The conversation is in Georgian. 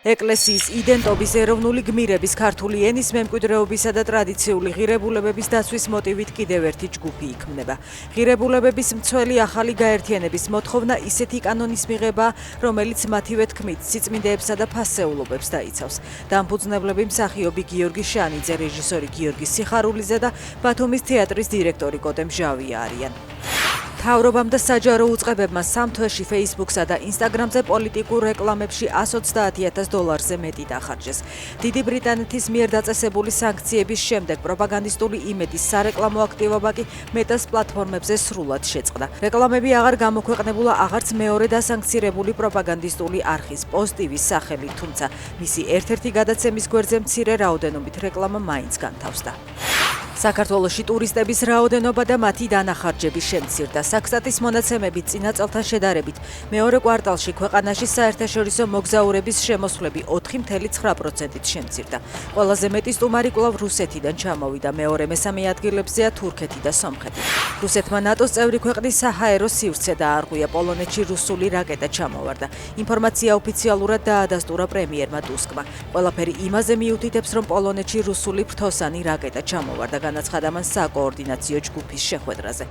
ეკლესიის იდენტობის ეროვნული გმირების ქართული ენის მემკვიდრეობისა და ტრადიციული ღირებულებების დაცვის მოტივით კიდევ ერთი ჯგუფი იქმნება. ღირებულებების მცველი ახალი გაერთიანების მოთხოვნა ისეთი კანონის მიღება, რომელიც მათივე თქმით სიწმინდეებსა და ფასეულობებს დაიცავს. დამფუძნებლები მსახიობი გიორგი შანიძე, რეჟისორი გიორგი სიხარულიძე და ბათუმის თეატრის დირექტორი კოტე მჟავია არიან. მთავრობამ და საჯარო უწყებებმა სამ თვეში Facebook-სა და Instagram-ზე პოლიტიკურ რეკლამებში $130,000-ზე მეტი დახარჯეს. დიდი ბრიტანეთის მიერ დაწესებული სანქციების შემდეგ პროპაგანდისტული იმედის სარეკლამო აქტივობა კი მეტას პლატფორმებზე სრულად შეწყდა. რეკლამები აღარ გამოქვეყნებულა აღარც მეორე დასანქცირებული პროპაგანდისტული არხის პოზიტივის სახელით, თუმცა მისი ერთ-ერთი გადაცემის გვერდზე მცირე რაოდენობით რეკლამა მაინც განთავსდა. საქართველოში ტურისტების რაოდენობა და მათი დანახარჯები შემცირდა. საქსტატის მონაცემებით წინა წელთან შედარებით მეორე კვარტალში ქვეყანაში საერთაშორისო მოგზაურების შემოსვლები 4,9%-ით შემცირდა. ყველაზე მეტი სტუმარი კვლავ რუსეთიდან ჩამოვიდა, მეორე-მესამე ადგილებზეა თურქეთი და სომხეთი. რუსეთმა ნატოს წევრი ქვეყნის საჰაერო სივრცე დაარღვია, პოლონეთში რუსული რაკეტა ჩამოვარდა. ინფორმაცია ოფიციალურად დაადასტურა პრემიერმა ტუსკმა. ყველაფერი იმაზე მიუთითებს, რომ პოლონეთში რუსული ფრთოსანი რაკეტა ჩამოვარდა, განაცხადა მან საკოორდინაციო ჯგუფის შეხვედრაზე.